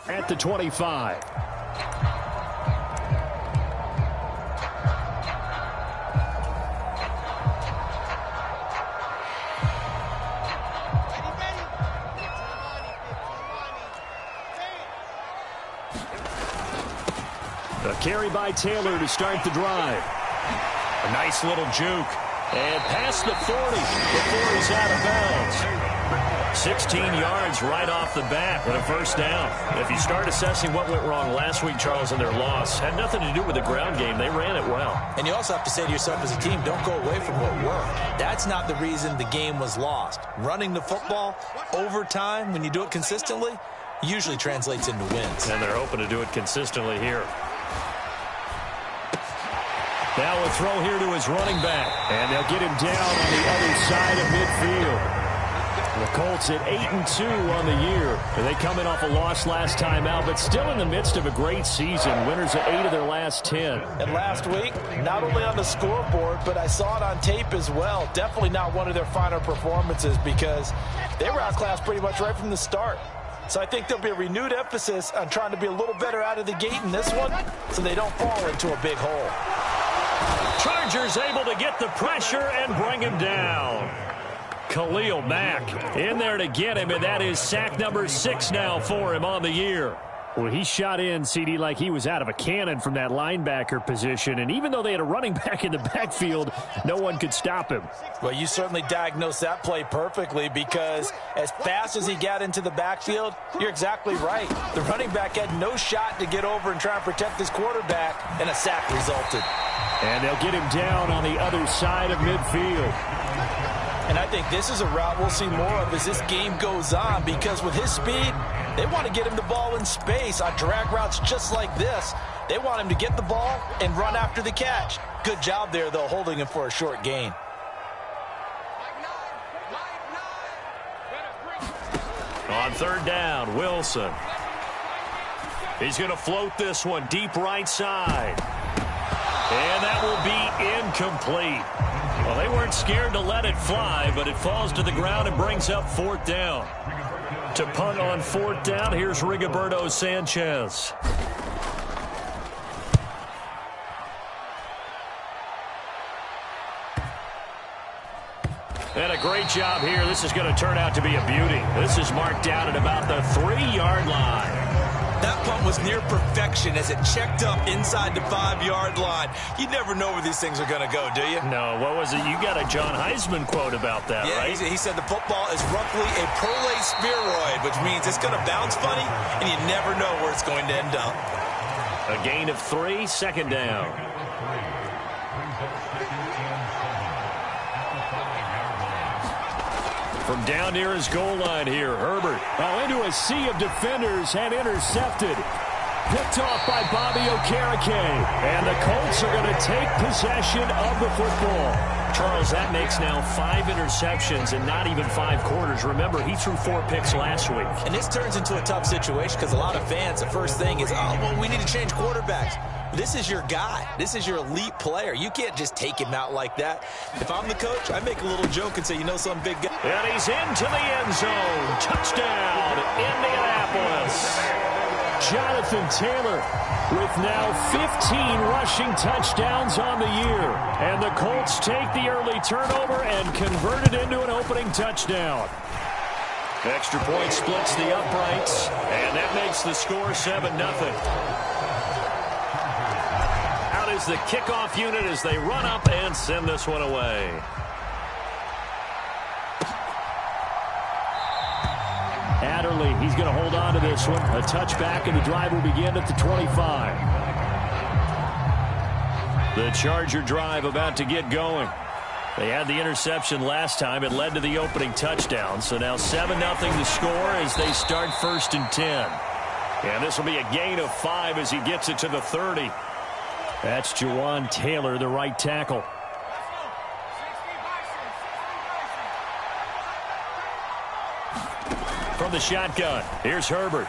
At the 25. A carry by Taylor to start the drive. A nice little juke. And past the 40 before he's out of bounds. 16 yards right off the bat with a first down. If you start assessing what went wrong last week, Charles, in their loss, had nothing to do with the ground game. They ran it well. And you also have to say to yourself as a team, don't go away from what worked. That's not the reason the game was lost. Running the football over time, when you do it consistently, usually translates into wins. And they're hoping to do it consistently here. Now a throw here to his running back. And they'll get him down on the other side of midfield. The Colts at 8-2 on the year. They come in off a loss last time out, but still in the midst of a great season. Winners of 8 of their last 10. And last week, not only on the scoreboard, but I saw it on tape as well. Definitely not one of their finer performances because they were outclassed pretty much right from the start. So I think there'll be a renewed emphasis on trying to be a little better out of the gate in this one so they don't fall into a big hole. Chargers able to get the pressure and bring him down. Khalil Mack in there to get him, and that is sack number 6 now for him on the year. Well, he shot in, CD, like he was out of a cannon from that linebacker position, and even though they had a running back in the backfield, no one could stop him. Well, you certainly diagnosed that play perfectly because as fast as he got into the backfield, you're exactly right. The running back had no shot to get over and try and protect his quarterback, and a sack resulted. And they'll get him down on the other side of midfield. And I think this is a route we'll see more of as this game goes on because with his speed, they want to get him the ball in space on drag routes just like this. They want him to get the ball and run after the catch. Good job there, though, holding him for a short gain. On third down, Wilson. He's going to float this one deep right side. And that will be incomplete. Well, they weren't scared to let it fly, but it falls to the ground and brings up fourth down. To punt on fourth down, here's Rigoberto Sanchez. And a great job here. This is going to turn out to be a beauty. This is marked out at about the 3-yard line. That punt was near perfection as it checked up inside the 5-yard line. You never know where these things are going to go, do you? No, what was it? You got a John Heisman quote about that, yeah, right? He said the football is roughly a prolate spheroid, which means it's going to bounce funny, and you never know where it's going to end up. A gain of 3, second down. From down near his goal line here, Herbert. Oh, into a sea of defenders and intercepted. Picked off by Bobby Okereke. And the Colts are going to take possession of the football. Charles, that makes now 5 interceptions in not even 5 quarters. Remember, he threw 4 picks last week. And this turns into a tough situation because a lot of fans, the first thing is, oh, well, we need to change quarterbacks. This is your guy. This is your elite player. You can't just take him out like that. If I'm the coach, I make a little joke and say, you know, some big guy. And he's into the end zone. Touchdown, Indianapolis. Jonathan Taylor with now 15 rushing touchdowns on the year. And the Colts take the early turnover and convert it into an opening touchdown. Extra point splits the uprights, and that makes the score 7-0. Out is the kickoff unit as they run up and send this one away. Adderley, he's going to hold on to this one. A touchback, and the drive will begin at the 25. The Charger drive about to get going. They had the interception last time. It led to the opening touchdown. So now 7-0 the score as they start 1st and 10. And this will be a gain of 5 as he gets it to the 30. That's Jawan Taylor, the right tackle. From the shotgun, here's Herbert.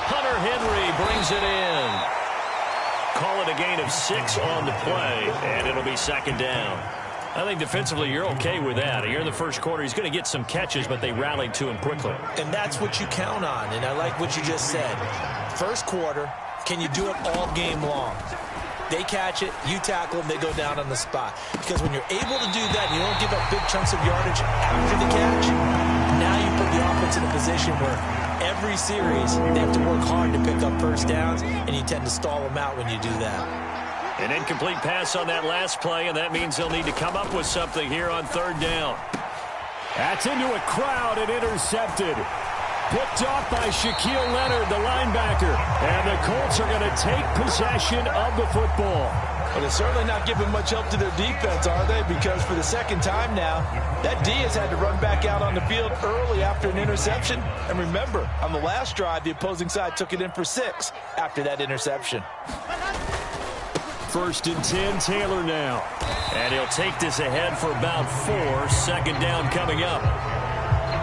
Hunter Henry brings it in. Call it a gain of 6 on the play, and it'll be 2nd down. I think defensively you're okay with that. Here in the first quarter, he's going to get some catches, but they rallied to him quickly. And that's what you count on, and I like what you just said. First quarter, can you do it all game long? They catch it, you tackle them, they go down on the spot. Because when you're able to do that, and you don't give up big chunks of yardage after the catch, now you put the offense in a position where every series they have to work hard to pick up first downs, and you tend to stall them out when you do that. An incomplete pass on that last play, and that means they'll need to come up with something here on third down. That's into a crowd and intercepted. Picked off by Shaquille Leonard, the linebacker. And the Colts are going to take possession of the football. Well, they're certainly not giving much help to their defense, are they? Because for the second time now, that D has had to run back out on the field early after an interception. And remember, on the last drive, the opposing side took it in for 6 after that interception. 1st and 10, Taylor now. And he'll take this ahead for about 4. Second down coming up.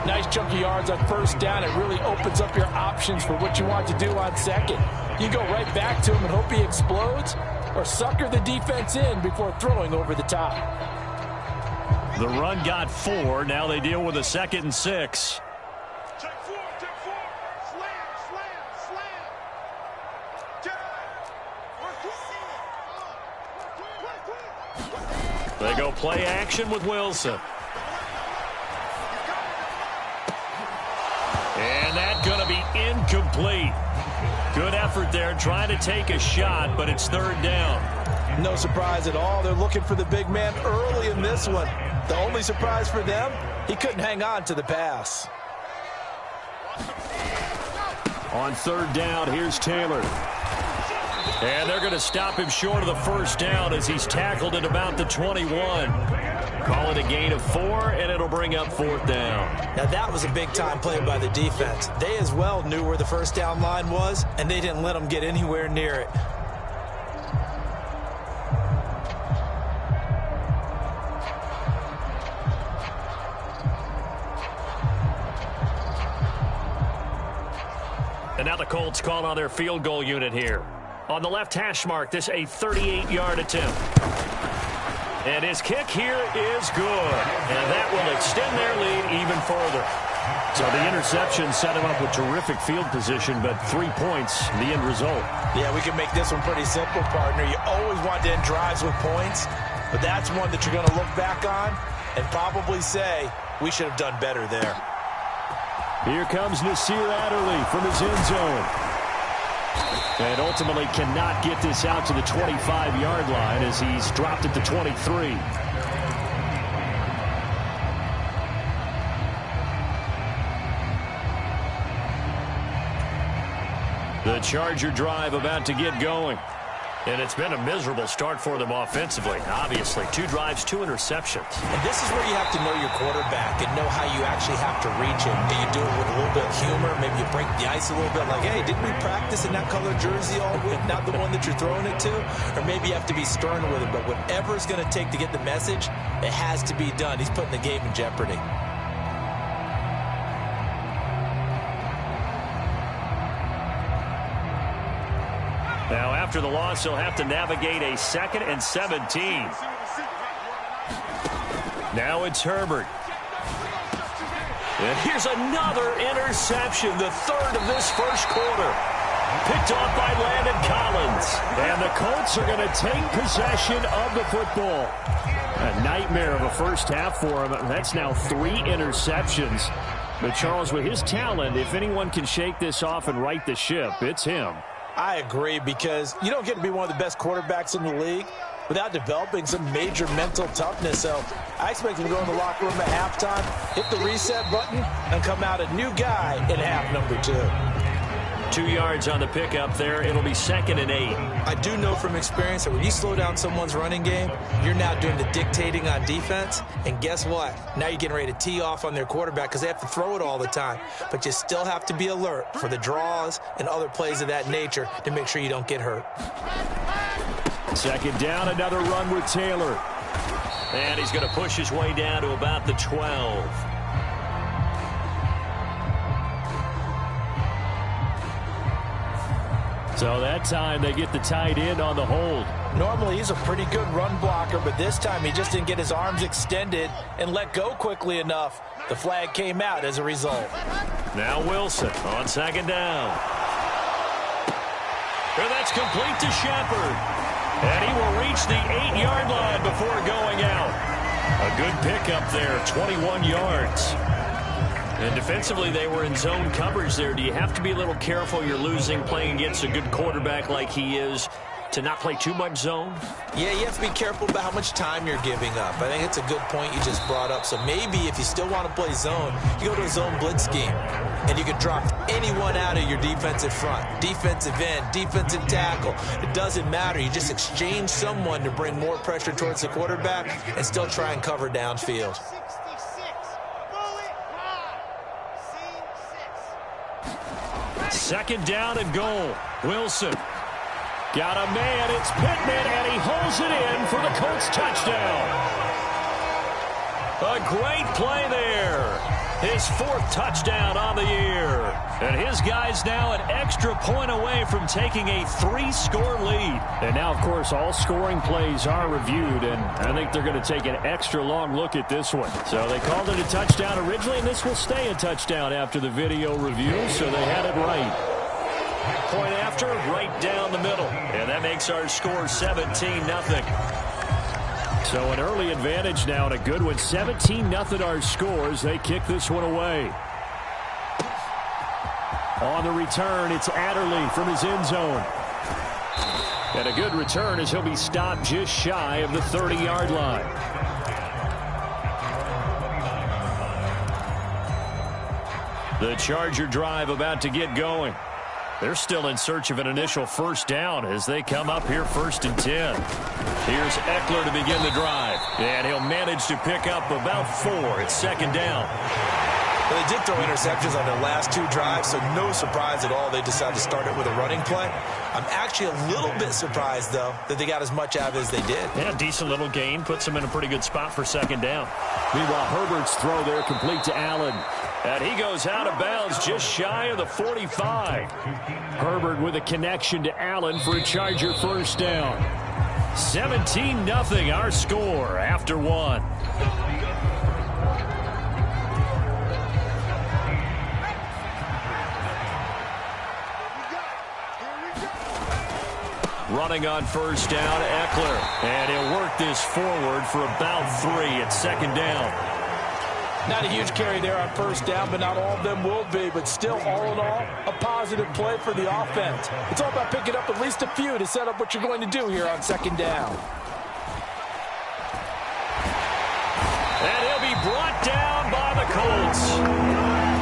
Nice chunk of yards on first down. It really opens up your options for what you want to do on second. You go right back to him and hope he explodes, or sucker the defense in before throwing over the top. The run got 4. Now they deal with a 2nd and 6. They go play action with Wilson. And that's going to be incomplete. Good effort there trying to take a shot, but it's third down. No surprise at all. They're looking for the big man early in this one. The only surprise for them, he couldn't hang on to the pass. On third down, here's Taylor. And they're going to stop him short of the first down as he's tackled at about the 21. Call it a gain of 4, and it'll bring up 4th down. Now that was a big-time play by the defense. They as well knew where the first down line was, and they didn't let them get anywhere near it. And now the Colts call on their field goal unit here. On the left hash mark, this a 38-yard attempt. And his kick here is good. And that will extend their lead even further. So the interception set him up with terrific field position, but 3 points, the end result. Yeah, we can make this one pretty simple, partner. You always want to end drives with points, but that's one that you're going to look back on and probably say, we should have done better there. Here comes Nasir Adderley from his end zone. And ultimately cannot get this out to the 25-yard line as he's dropped at the 23. The Charger drive about to get going. And it's been a miserable start for them offensively, obviously. 2 drives, 2 interceptions. And this is where you have to know your quarterback and know how you actually have to reach him. Do you do it with a little bit of humor? Maybe you break the ice a little bit like, hey, didn't we practice in that color jersey all week? Not the one that you're throwing it to? Or maybe you have to be stern with him. But whatever it's going to take to get the message, it has to be done. He's putting the game in jeopardy. Now, after the loss, he'll have to navigate a 2nd and 17. Now it's Herbert. And here's another interception, the 3rd of this first quarter. Picked off by Landon Collins. And the Colts are going to take possession of the football. A nightmare of a first half for him. That's now 3 interceptions. But Charles, with his talent, if anyone can shake this off and right the ship, it's him. I agree, because you don't get to be one of the best quarterbacks in the league without developing some major mental toughness. So I expect him to go in the locker room at halftime, hit the reset button, and come out a new guy in half number 2. 2 yards on the pickup there. It'll be 2nd and 8. I do know from experience that when you slow down someone's running game, you're now doing the dictating on defense. And guess what? Now you're getting ready to tee off on their quarterback because they have to throw it all the time. But you still have to be alert for the draws and other plays of that nature to make sure you don't get hurt. 2nd down, another run with Taylor. And he's going to push his way down to about the 12. So that time they get the tight end on the hold. Normally he's a pretty good run blocker, but this time he just didn't get his arms extended and let go quickly enough. The flag came out as a result. Now Wilson on second down. And that's complete to Shepard. And he will reach the 8-yard line before going out. A good pickup there, 21 yards. And defensively, they were in zone coverage there. Do you have to be a little careful? You're losing playing against a good quarterback like he is to not play too much zone? Yeah, you have to be careful about how much time you're giving up. I think it's a good point you just brought up. So maybe if you still want to play zone, you go to a zone blitz scheme. And you can drop anyone out of your defensive front. Defensive end, defensive tackle. It doesn't matter. You just exchange someone to bring more pressure towards the quarterback and still try and cover downfield. Second down and goal. Wilson. Got a man. It's Pittman, and he holds it in for the Colts touchdown. A great play there. His 4th touchdown on the year. And his guy's now an extra point away from taking a 3-score lead. And now, of course, all scoring plays are reviewed, and I think they're going to take an extra long look at this one. So they called it a touchdown originally, and this will stay a touchdown after the video review, so they had it right. Point after, right down the middle. And that makes our score 17-0. So an early advantage now and a good one. 17-0 our scores. They kick this one away. On the return, it's Adderley from his end zone. And a good return as he'll be stopped just shy of the 30-yard line. The Charger drive about to get going. They're still in search of an initial first down as they come up here 1st and 10. Here's Eckler to begin the drive. And he'll manage to pick up about 4. It's 2nd down. Well, they did throw interceptions on their last 2 drives, so no surprise at all they decided to start it with a running play. I'm actually a little bit surprised, though, that they got as much out of it as they did. Yeah, decent little gain. Puts them in a pretty good spot for 2nd down. Meanwhile, Herbert's throw there complete to Allen. And he goes out of bounds just shy of the 45. Herbert with a connection to Allen for a Charger first down. 17-0 our score after 1. Running on first down, Eckler. And he'll work this forward for about 3 at 2nd down. Not a huge carry there on first down, but not all of them will be. But still, all in all, a positive play for the offense. It's all about picking up at least a few to set up what you're going to do here on 2nd down. And he'll be brought down by the Colts.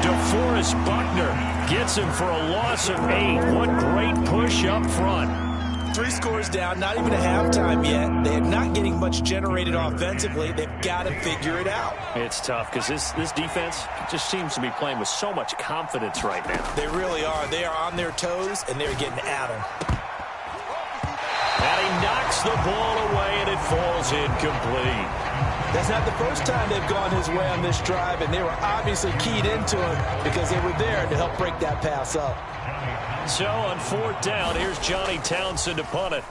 DeForest Buckner gets him for a loss of 8. What great push up front. 3 scores down, not even a halftime yet. They are not getting much generated offensively. They've got to figure it out. It's tough because this defense just seems to be playing with so much confidence right now. They really are. They are on their toes, and they're getting at them. And he knocks the ball away, and it falls incomplete. That's not the first time they've gone his way on this drive, and they were obviously keyed into him because they were there to help break that pass up. So on 4th down, here's Johnny Townsend to punt it.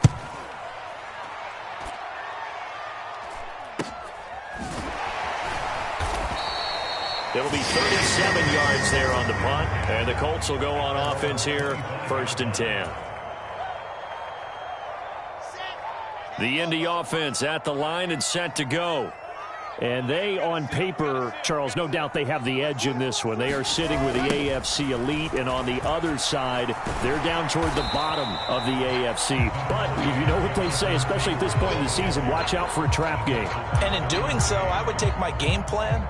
It'll be 37 yards there on the punt, and the Colts will go on offense here, 1st and 10. The Indy offense at the line and set to go. And they, on paper, Charles, no doubt they have the edge in this one. They are sitting with the AFC elite, and on the other side, they're down toward the bottom of the AFC. But you know what they say, especially at this point in the season, watch out for a trap game. And in doing so, I would take my game plan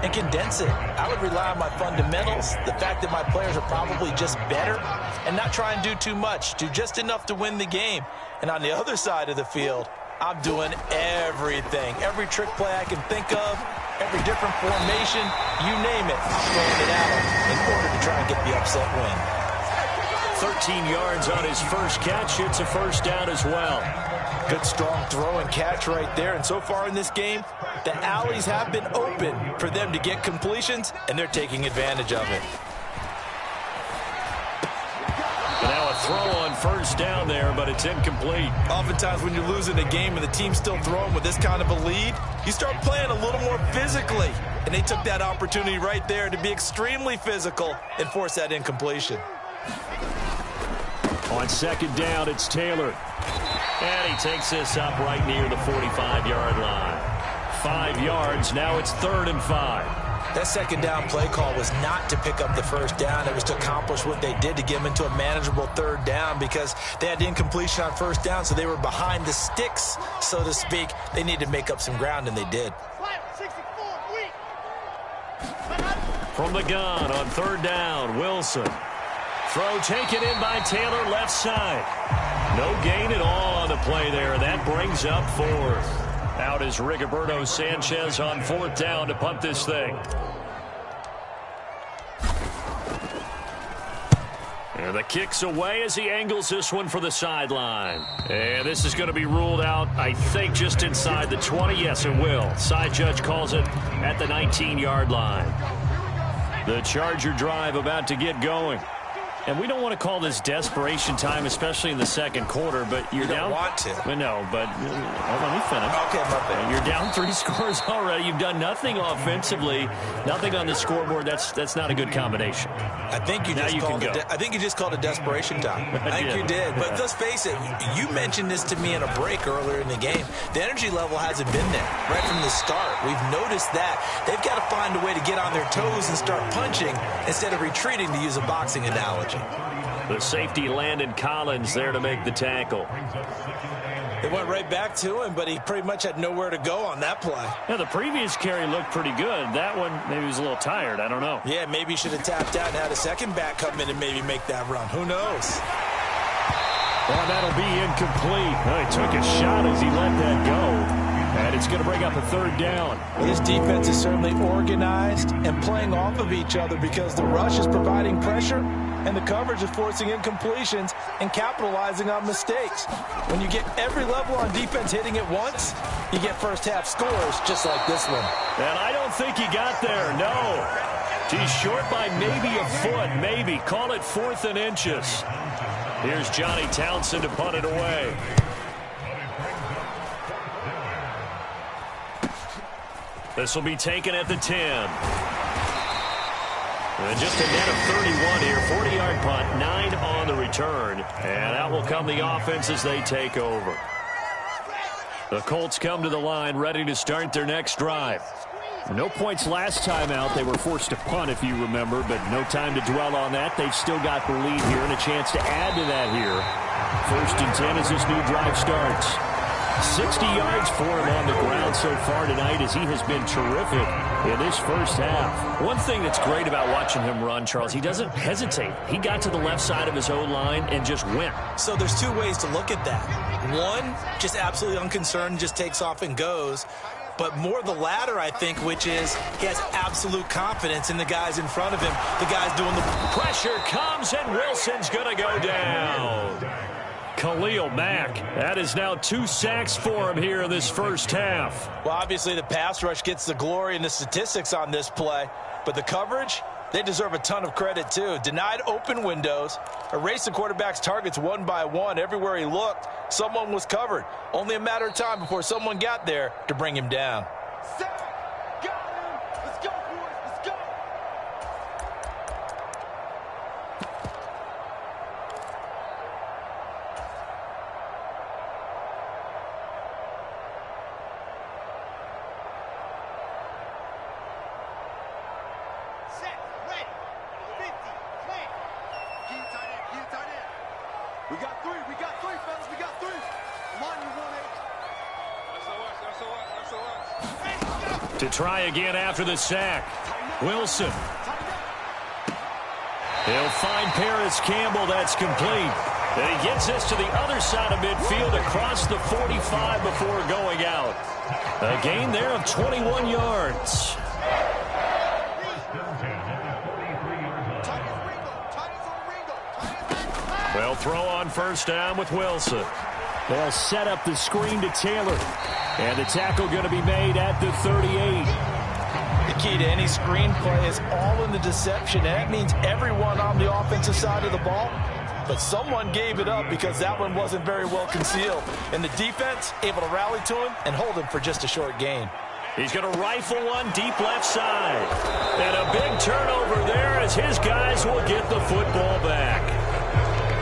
and condense it. I would rely on my fundamentals, the fact that my players are probably just better, and not try and do too much, do just enough to win the game. And on the other side of the field, I'm doing everything. Every trick play I can think of, every different formation, you name it, I'm throwing it at them in order to try and get the upset win. 13 yards on his first catch. It's a first down as well. Good strong throw and catch right there. And so far in this game, the alleys have been open for them to get completions, and they're taking advantage of it. And now a throw on first down there, but it's incomplete. Oftentimes when you're losing a game and the team's still throwing with this kind of a lead, you start playing a little more physically. And they took that opportunity right there to be extremely physical and force that incompletion. On second down, it's Taylor. And he takes this up right near the 45-yard line. 5 yards, now it's 3rd and 5. That second down play call was not to pick up the first down. It was to accomplish what they did to get them into a manageable 3rd down because they had the incompletion on first down, so they were behind the sticks, so to speak. They needed to make up some ground, and they did. From the gun on 3rd down, Wilson. Throw taken in by Taylor, left side. No gain at all on the play there. That brings up 4th. Out is Rigoberto Sanchez on 4th down to punt this thing. And the kick's away as he angles this one for the sideline. And this is going to be ruled out, I think, just inside the 20. Yes, it will. Side judge calls it at the 19-yard line. The Charger drive about to get going. And we don't want to call this desperation time, especially in the second quarter, but you're down. You don't want to. No, but let me finish. Okay, my bad. You're down 3 scores already. You've done nothing offensively, nothing on the scoreboard. That's not a good combination. I think you just called it desperation time. I think you did. But let's face it, you mentioned this to me in a break earlier in the game. The energy level hasn't been there right from the start. We've noticed that. They've got to find a way to get on their toes and start punching instead of retreating, to use a boxing analogy. The safety, Landon Collins, there to make the tackle. They went right back to him, but he pretty much had nowhere to go on that play. Yeah, the previous carry looked pretty good. That one, maybe he was a little tired. I don't know. Yeah, maybe he should have tapped out and had a second back come in and maybe make that run. Who knows? Well, that'll be incomplete. Well, he took a shot as he let that go. And it's going to bring up a 3rd down. Well, this defense is certainly organized and playing off of each other because the rush is providing pressure and the coverage is forcing incompletions and capitalizing on mistakes. When you get every level on defense hitting it once, you get first half scores just like this one. And I don't think he got there, no. He's short by maybe a foot, maybe. Call it 4th and inches. Here's Johnny Townsend to punt it away. This will be taken at the 10. And just a net of 31 here. 40-yard punt, 9 on the return. And out will come the offense as they take over. The Colts come to the line ready to start their next drive. No points last time out. They were forced to punt, if you remember, but no time to dwell on that. They've still got the lead here and a chance to add to that here. 1st and 10 as this new drive starts. 60 yards for him on the ground so far tonight as he has been terrific in this first half. One thing that's great about watching him run, Charles, he doesn't hesitate. He got to the left side of his O-line and just went. So there's 2 ways to look at that. One, just absolutely unconcerned, just takes off and goes. But more the latter, I think, which is he has absolute confidence in the guys in front of him. The guys doing the pressure comes, and Wilson's going to go down. Khalil Mack. That is now 2 sacks for him here in this first half. Well, obviously the pass rush gets the glory and the statistics on this play, but the coverage, they deserve a ton of credit too. Denied open windows, erased the quarterback's targets one by one. Everywhere he looked, someone was covered. Only a matter of time before someone got there to bring him down. To try again after the sack. Wilson. He'll find Paris Campbell. That's complete. And he gets this to the other side of midfield across the 45 before going out. A gain there of 21 yards. Well, throw on first down with Wilson. They'll set up the screen to Taylor. And the tackle going to be made at the 38. The key to any screen play is all in the deception. And that means everyone on the offensive side of the ball but someone gave it up because that one wasn't very well concealed. And the defense able to rally to him and hold him for just a short gain. He's going to rifle one deep left side. And a big turnover there as his guys will get the football back.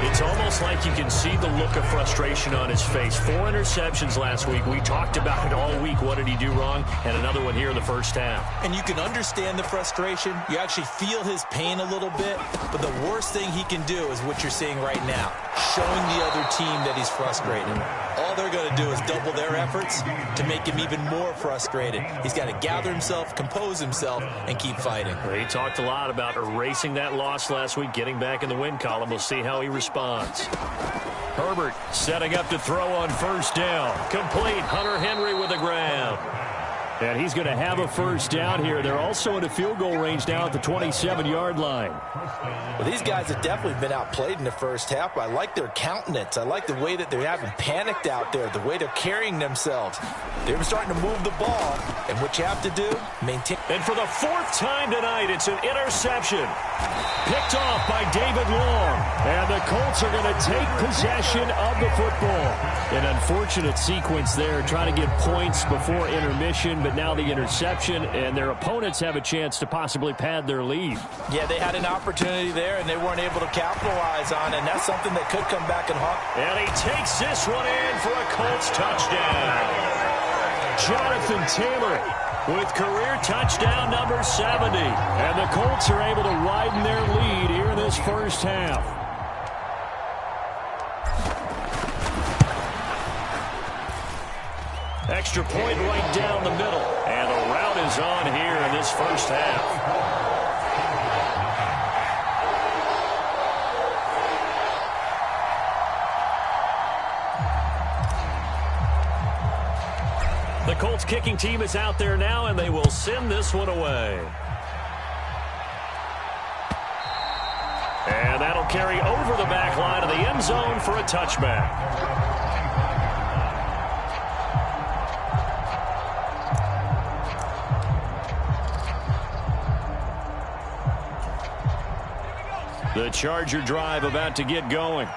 It's almost like you can see the look of frustration on his face. 4 interceptions last week. We talked about it all week. What did he do wrong? And another one here in the first half. And you can understand the frustration. You actually feel his pain a little bit. But the worst thing he can do is what you're seeing right now, showing the other team that he's frustrated. All they're going to do is double their efforts to make him even more frustrated. He's got to gather himself, compose himself, and keep fighting. He talked a lot about erasing that loss last week, getting back in the win column. We'll see how he responds. Herbert setting up to throw on first down. Complete. Hunter Henry with a grab. And he's going to have a first down here. They're also in a field goal range now at the 27-yard line. Well, these guys have definitely been outplayed in the first half, but I like their countenance. I like the way that they're having panicked out there, the way they're carrying themselves. They're starting to move the ball, and what you have to do, maintain. And for the 4th time tonight, it's an interception. Picked off by David Long. And the Colts are going to take possession of the football. An unfortunate sequence there, trying to get points before intermission, but now the interception, and their opponents have a chance to possibly pad their lead. Yeah, they had an opportunity there, and they weren't able to capitalize on it, and that's something that could come back and haunt. And he takes this one in for a Colts touchdown. Jonathan Taylor with career touchdown number 70. And the Colts are able to widen their lead here in this first half. Extra point right down the middle. And the route is on here in this first half. The Colts kicking team is out there now, and they will send this one away. And that'll carry over the back line of the end zone for a touchback. The Charger drive about to get going.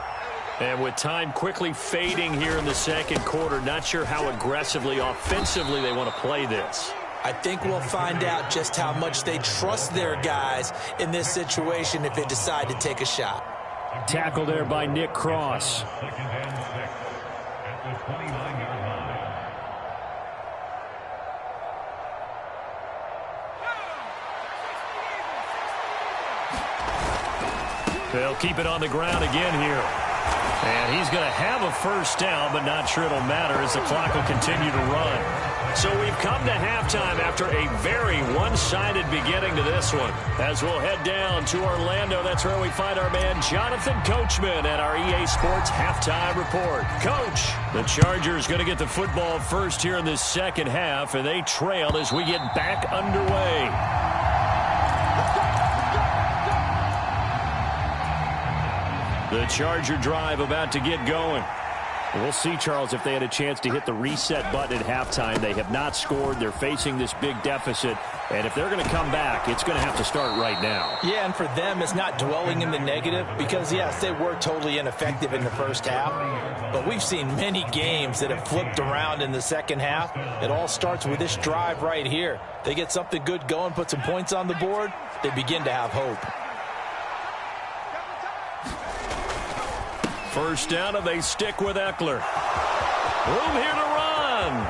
And with time quickly fading here in the second quarter, not sure how aggressively, offensively they want to play this. I think we'll find out just how much they trust their guys in this situation if they decide to take a shot. Tackle there by Nick Cross. They'll keep it on the ground again here. And he's going to have a first down, but not sure it'll matter as the clock will continue to run. So we've come to halftime after a very one-sided beginning to this one. As we'll head down to Orlando, that's where we find our man Jonathan Coachman at our EA Sports Halftime Report. Coach, the Chargers going to get the football first here in this second half, and they trail as we get back underway. The Charger drive about to get going. We'll see, Charles, if they had a chance to hit the reset button at halftime. They have not scored. They're facing this big deficit. And if they're going to come back, it's going to have to start right now. Yeah, and for them, it's not dwelling in the negative because, yes, they were totally ineffective in the first half. But we've seen many games that have flipped around in the second half. It all starts with this drive right here. They get something good going, put some points on the board, they begin to have hope. First down, and they stick with Eckler. Room here to run.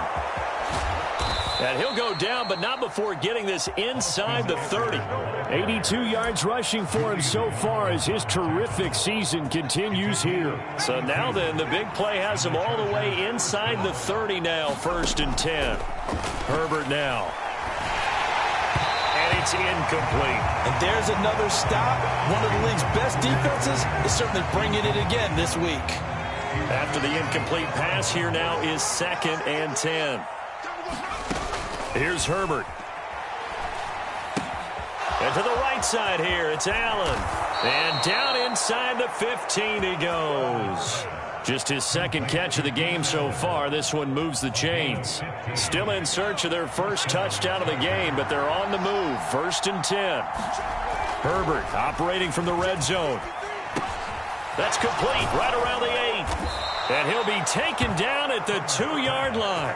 And he'll go down, but not before getting this inside the 30. 82 yards rushing for him so far as his terrific season continues here. So now then, the big play has him all the way inside the 30 now, 1st and 10. Herbert now. And it's incomplete. And there's another stop. One of the league's best defenses is certainly bringing it again this week. After the incomplete pass, here now is 2nd and 10. Here's Herbert. And to the right side here, it's Allen. And down inside the 15 he goes. Just his 2nd catch of the game so far. This one moves the chains. Still in search of their first touchdown of the game, but they're on the move. 1st and 10. Herbert operating from the red zone. That's complete right around the 8. And he'll be taken down at the 2-yard line.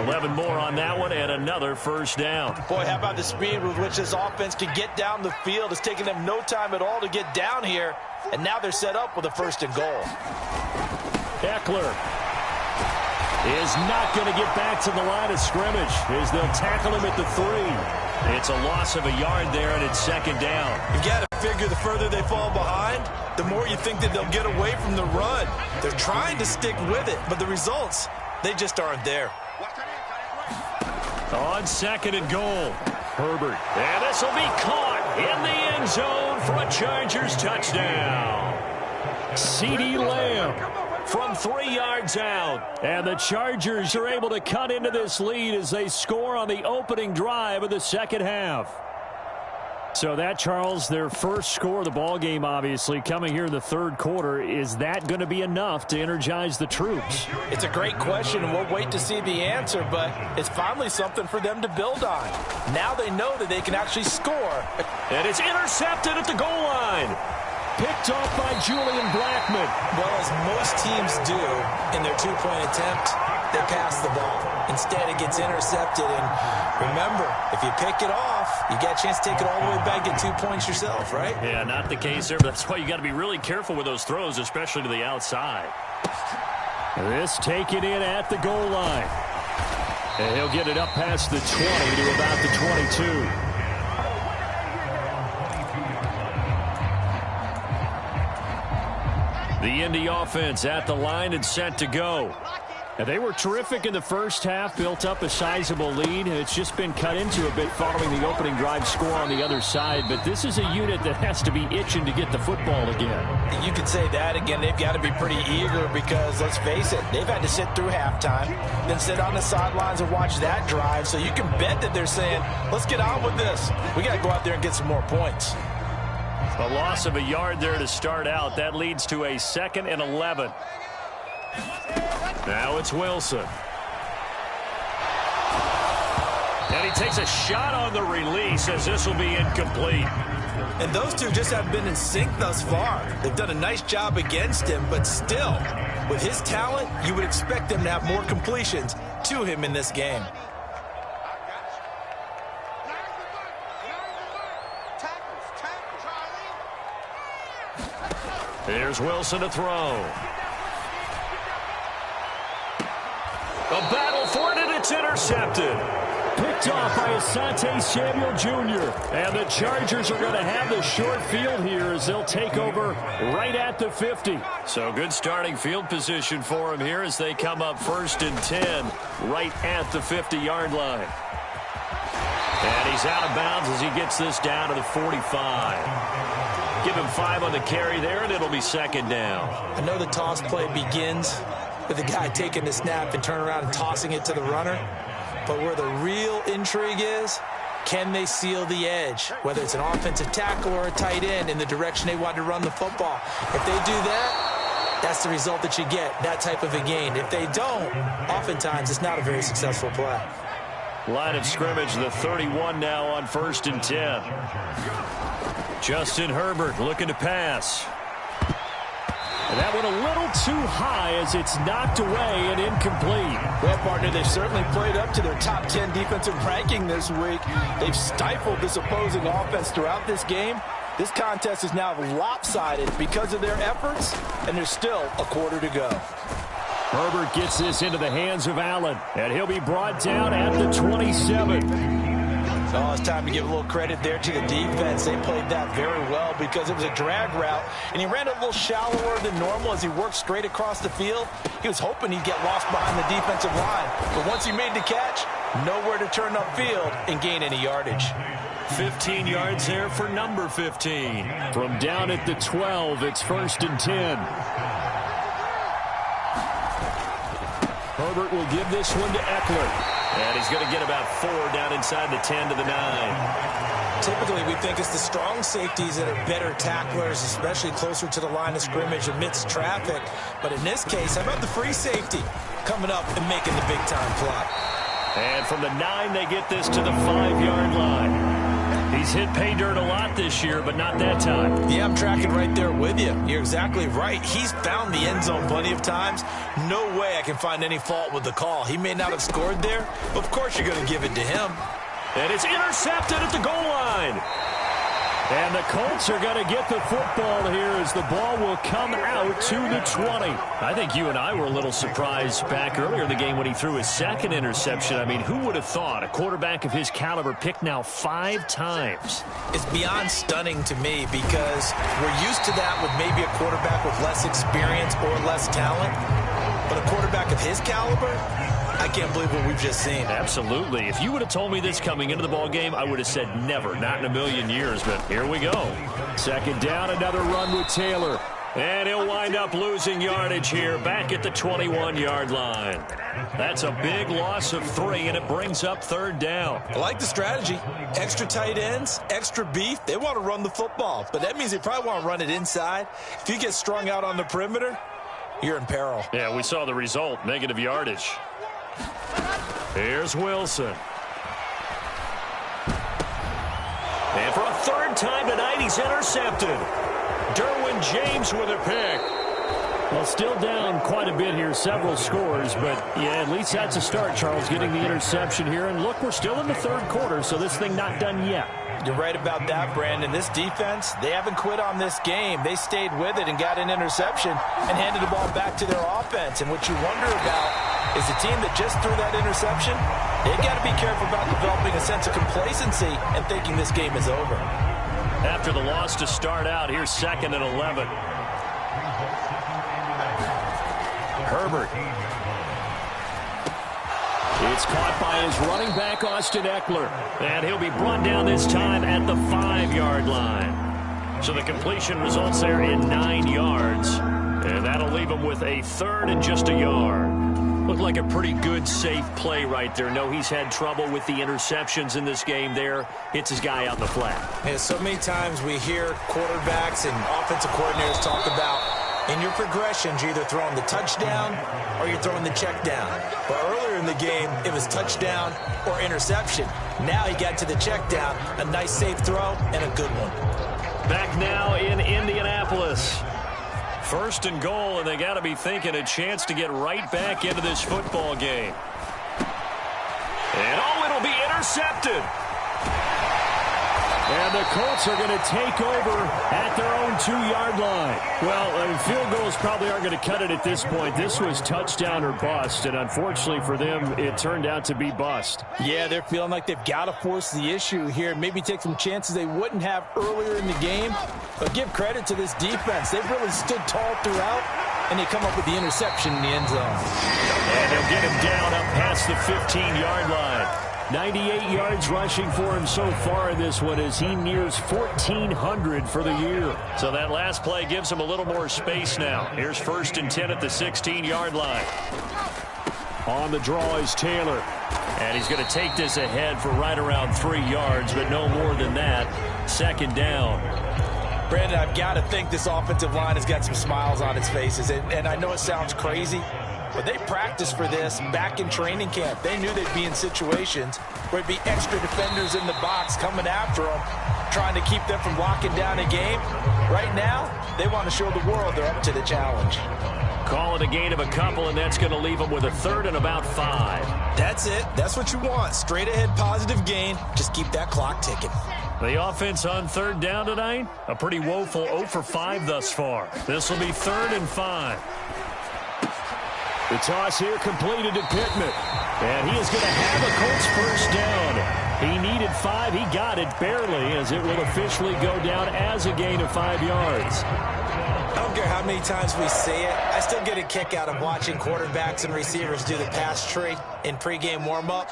11 more on that one and another first down. Boy, how about the speed with which this offense can get down the field? It's taking them no time at all to get down here. And now they're set up with a 1st and goal. Eckler is not going to get back to the line of scrimmage as they'll tackle him at the 3. It's a loss of a yard there, and it's 2nd down. You got to figure the further they fall behind, the more you think that they'll get away from the run. They're trying to stick with it, but the results, they just aren't there. On 2nd and goal, Herbert. And this will be caught in the end zone for a Chargers touchdown. CeeDee Lamb from 3 yards out. And the Chargers are able to cut into this lead as they score on the opening drive of the second half. So that, Charles, their first score of the ball game, obviously, coming here in the 3rd quarter. Is that going to be enough to energize the troops? It's a great question, and we'll wait to see the answer, but it's finally something for them to build on. Now they know that they can actually score. And it's intercepted at the goal line. Picked off by Julian Blackmon. Well, as most teams do in their 2-point attempt, they pass the ball. Instead, it gets intercepted. And remember, if you pick it off, you get a chance to take it all the way back, get 2 points yourself, right? Yeah, not the case there, but that's why you got to be really careful with those throws, especially to the outside. This taken in at the goal line. And he'll get it up past the 20 to about the 22. The Indy offense at the line and set to go. And they were terrific in the first half, built up a sizable lead. It's just been cut into a bit following the opening drive score on the other side. But this is a unit that has to be itching to get the football again. You could say that again. They've got to be pretty eager because, let's face it, they've had to sit through halftime, then sit on the sidelines and watch that drive. So you can bet that they're saying, let's get on with this. We got to go out there and get some more points. A loss of a yard there to start out. That leads to a 2nd and 11. Now it's Wilson. And he takes a shot on the release as this will be incomplete. And those two just have been in sync thus far. They've done a nice job against him, but still, with his talent, you would expect them to have more completions to him in this game. Here's Wilson to throw. A battle for it, and it's intercepted. Picked off by Asante Samuel Jr. And the Chargers are going to have the short field here as they'll take over right at the 50. So good starting field position for him here as they come up 1st and 10 right at the 50-yard line. And he's out of bounds as he gets this down to the 45. Give him 5 on the carry there, and it'll be 2nd down. I know the toss play begins with the guy taking the snap and turning around and tossing it to the runner. But where the real intrigue is, can they seal the edge? Whether it's an offensive tackle or a tight end in the direction they want to run the football. If they do that, that's the result that you get, that type of a gain. If they don't, oftentimes it's not a very successful play. Line of scrimmage, the 31 now on 1st and 10. Justin Herbert looking to pass. And that one a little too high as it's knocked away and incomplete. Well, partner, they've certainly played up to their top 10 defensive ranking this week. They've stifled this opposing offense throughout this game. This contest is now lopsided because of their efforts, and there's still a quarter to go. Herbert gets this into the hands of Allen, and he'll be brought down at the 27. Oh, it's time to give a little credit there to the defense. They played that very well because it was a drag route, and he ran a little shallower than normal as he worked straight across the field. He was hoping he'd get lost behind the defensive line, but once he made the catch, nowhere to turn upfield and gain any yardage. 15 yards there for number 15. From down at the 12, it's 1st and 10. Herbert will give this one to Eckler. And he's going to get about 4 down inside the 10 to the 9. Typically, we think it's the strong safeties that are better tacklers, especially closer to the line of scrimmage amidst traffic. But in this case, how about the free safety coming up and making the big-time play? And from the 9, they get this to the 5-yard line. He's hit pay dirt a lot this year, but not that time. Yeah, I'm tracking right there with you. You're exactly right. He's found the end zone plenty of times. No way I can find any fault with the call. He may not have scored there, but of course you're going to give it to him. And it's intercepted at the goal line. And the Colts are going to get the football here as the ball will come out to the 20. I think you and I were a little surprised back earlier in the game when he threw his second interception. I mean, who would have thought a quarterback of his caliber picked now 5 times? It's beyond stunning to me because we're used to that with maybe a quarterback with less experience or less talent. But a quarterback of his caliber, I can't believe what we've just seen. Absolutely. If you would have told me this coming into the ball game, I would have said never, not in a million years. But here we go. Second down, another run with Taylor. And he'll wind up losing yardage here back at the 21-yard line. That's a big loss of 3, and it brings up third down. I like the strategy. Extra tight ends, extra beef. They want to run the football, but that means they probably want to run it inside. If you get strung out on the perimeter, you're in peril. Yeah, we saw the result, negative yardage. Here's Wilson. And for a third time tonight, he's intercepted. Derwin James with a pick. Well, still down quite a bit here, several scores, but yeah, at least that's a start, Charles, getting the interception here. And look, we're still in the third quarter, so this thing not done yet. You're right about that, Brandon. This defense, they haven't quit on this game. They stayed with it and got an interception and handed the ball back to their offense. And what you wonder about is the team that just threw that interception, they got to be careful about developing a sense of complacency and thinking this game is over. After the loss to start out, here's 2nd and 11. Herbert. It's caught by his running back, Austin Eckler. And he'll be brought down this time at the 5-yard line. So the completion results there in 9 yards. And that'll leave him with a 3rd and just a yard. Looked like a pretty good, safe play right there. No, he's had trouble with the interceptions in this game there. Hits his guy out in the flat. Yeah, so many times we hear quarterbacks and offensive coordinators talk about in your progressions, you're either throwing the touchdown or you're throwing the check down. But earlier in the game, it was touchdown or interception. Now he got to the check down, a nice safe throw, and a good one. Back now in Indianapolis. 1st and goal, and they got to be thinking a chance to get right back into this football game. And oh, it'll be intercepted. And the Colts are going to take over at their own 2-yard line. Well, field goals probably aren't going to cut it at this point. This was touchdown or bust, and unfortunately for them, it turned out to be bust. Yeah, they're feeling like they've got to force the issue here, maybe take some chances they wouldn't have earlier in the game. But give credit to this defense. They've really stood tall throughout, and they come up with the interception in the end zone. And they'll get him down up past the 15-yard line. 98 yards rushing for him so far in this one as he nears 1,400 for the year. So that last play gives him a little more space now. Here's 1st and 10 at the 16-yard line. On the draw is Taylor. And he's going to take this ahead for right around 3 yards, but no more than that. 2nd down. Brandon, I've got to think this offensive line has got some smiles on its faces. And I know it sounds crazy, but they practiced for this back in training camp. They knew they'd be in situations where it'd be extra defenders in the box coming after them, trying to keep them from locking down a game. Right now, they want to show the world they're up to the challenge. Call it a gain of a couple, and that's going to leave them with a 3rd and about 5. That's it. That's what you want. Straight ahead positive gain. Just keep that clock ticking. The offense on 3rd down tonight, a pretty woeful 0 for 5 thus far. This will be 3rd and 5. The toss here completed to Pittman. And he is going to have a Colts 1st down. He needed 5. He got it barely, as it will officially go down as a gain of 5 yards. I don't care how many times we see it. I still get a kick out of watching quarterbacks and receivers do the pass tree in pregame warm-up.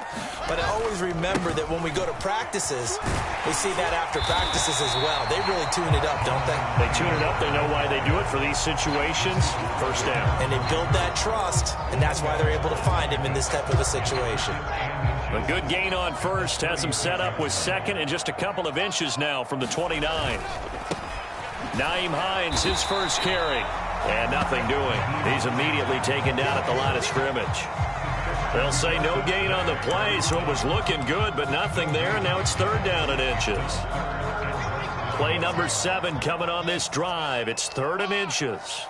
But I always remember that when we go to practices, we see that after practices as well. They really tune it up, don't they? They tune it up. They know why they do it for these situations. 1st down. And they build that trust, and that's why they're able to find him in this type of a situation. A good gain on 1st. Has him set up with 2nd and just a couple of inches now from the 29. Nyheim Hines, his 1st carry. And nothing doing. He's immediately taken down at the line of scrimmage. They'll say no gain on the play, so it was looking good, but nothing there, and now it's 3rd down and inches. Play number 7 coming on this drive. It's 3rd and inches.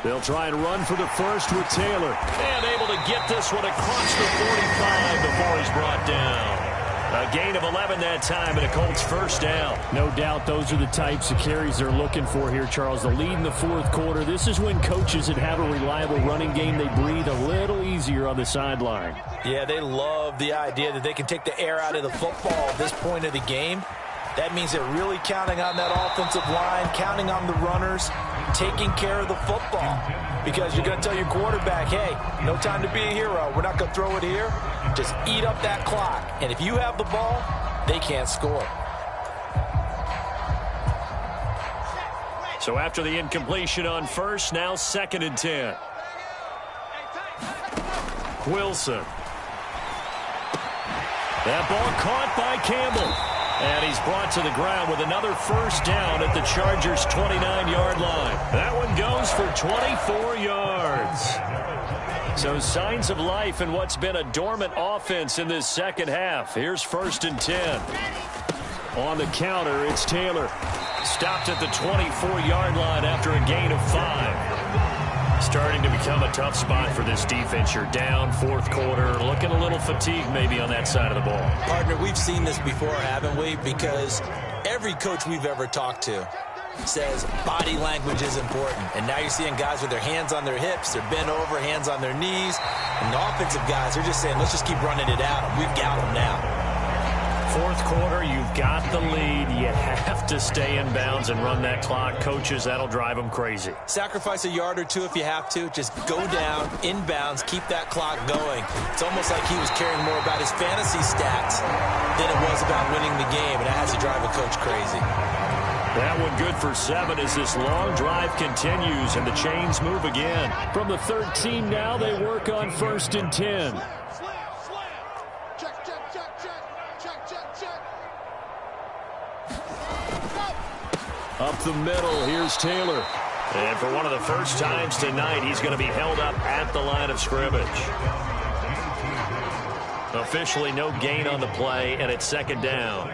They'll try and run for the first with Taylor. And able to get this one across the 45 before he's brought down. A gain of 11 that time, and a Colts 1st down. No doubt those are the types of carries they're looking for here, Charles. The lead in the 4th quarter. This is when coaches that have a reliable running game, they breathe a little easier on the sideline. Yeah, they love the idea that they can take the air out of the football at this point of the game. That means they're really counting on that offensive line, counting on the runners, taking care of the football. Because you're going to tell your quarterback, hey, no time to be a hero. We're not going to throw it here. Just eat up that clock. And if you have the ball, they can't score. So after the incompletion on first, now 2nd and 10. Wilson. That ball caught by Campbell. And he's brought to the ground with another 1st down at the Chargers' 29-yard line. That one goes for 24 yards. So signs of life in what's been a dormant offense in this 2nd half. Here's 1st and 10. On the counter, it's Taylor. Stopped at the 24-yard line after a gain of 5. Starting to become a tough spot for this defense. You're down 4th quarter, looking a little fatigued maybe on that side of the ball. Partner, we've seen this before, haven't we? Because every coach we've ever talked to says body language is important. And now you're seeing guys with their hands on their hips, they're bent over, hands on their knees. And the offensive guys are just saying, let's just keep running it out. We've got them now. 4th quarter, you've got the lead. You have to stay in bounds and run that clock. Coaches, that'll drive them crazy. Sacrifice a yard or 2 if you have to. Just go down, in bounds, keep that clock going. It's almost like he was caring more about his fantasy stats than it was about winning the game, and that has to drive a coach crazy. That one good for 7 as this long drive continues, and the chains move again. From the 13 now, they work on 1st and 10. Up the middle, here's Taylor. And for one of the first times tonight, he's going to be held up at the line of scrimmage. Officially no gain on the play, and it's 2nd down.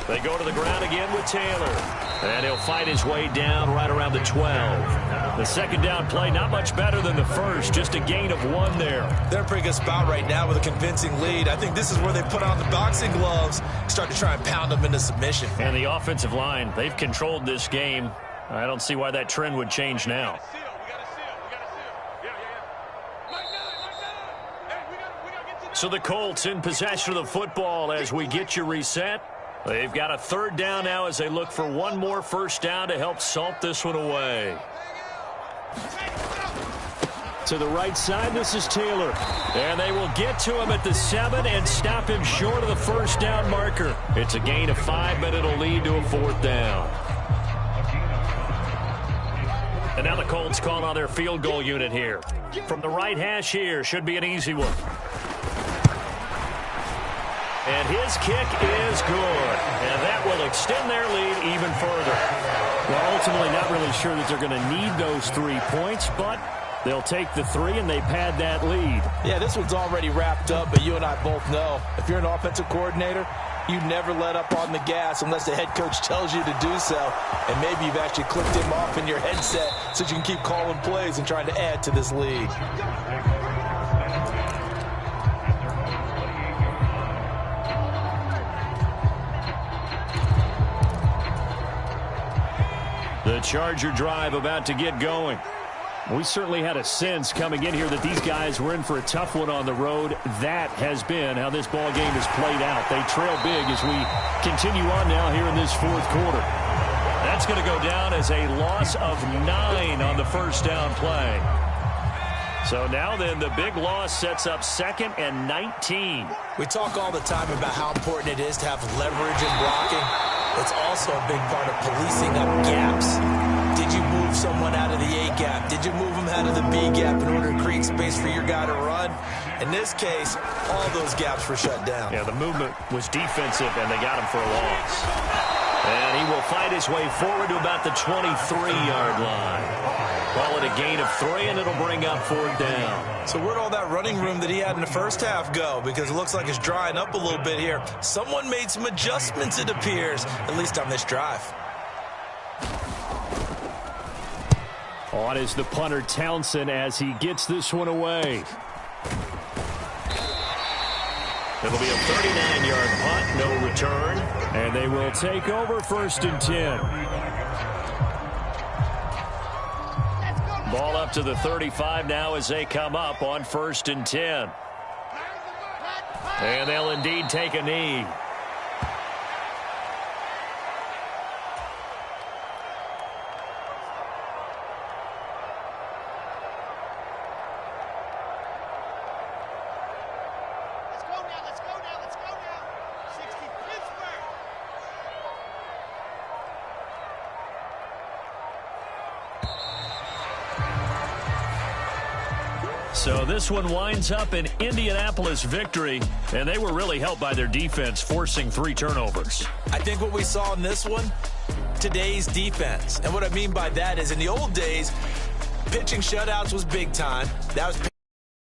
They go to the ground again with Taylor. And he'll fight his way down right around the 12. The 2nd down play, not much better than the first. Just a gain of 1 there. They're in a pretty good spot right now with a convincing lead. I think this is where they put on the boxing gloves, start to try and pound them into submission. And the offensive line, they've controlled this game. I don't see why that trend would change now. So the Colts in possession of the football as we get you reset. They've got a 3rd down now as they look for one more 1st down to help salt this one away. To the right side, this is Taylor. And they will get to him at the 7 and stop him short of the 1st down marker. It's a gain of 5, but it'll lead to a 4th down. And now the Colts call on their field goal unit here. From the right hash here, should be an easy one. And his kick is good. And that will extend their lead even further. Well, ultimately not really sure that they're going to need those 3 points, but they'll take the 3 and they pad that lead. Yeah, this one's already wrapped up, but you and I both know if you're an offensive coordinator, you never let up on the gas unless the head coach tells you to do so. And maybe you've actually clicked him off in your headset so you can keep calling plays and trying to add to this lead. The Charger drive about to get going. We certainly had a sense coming in here that these guys were in for a tough one on the road. That has been how this ball game has played out. They trail big as we continue on now here in this 4th quarter. That's going to go down as a loss of 9 on the 1st down play. So now then the big loss sets up 2nd and 19. We talk all the time about how important it is to have leverage in blocking. It's also a big part of policing up gaps. Did you move someone out of the A gap? Did you move them out of the B gap in order to create space for your guy to run? In this case, all those gaps were shut down. Yeah, the movement was defensive, and they got him for a loss. And he will fight his way forward to about the 23-yard line. Call it a gain of 3, and it'll bring up 4th down. So where'd all that running room that he had in the first half go? Because it looks like it's drying up a little bit here. Someone made some adjustments, it appears, at least on this drive. On is the punter, Townsend, as he gets this one away. It'll be a 39-yard punt, no return. And they will take over 1st and 10. Ball up to the 35 now as they come up on 1st and 10. And they'll indeed take a knee. So this one winds up an Indianapolis victory, and they were really helped by their defense, forcing 3 turnovers. I think what we saw in this one, today's defense. And what I mean by that is in the old days, pitching shutouts was big time. That was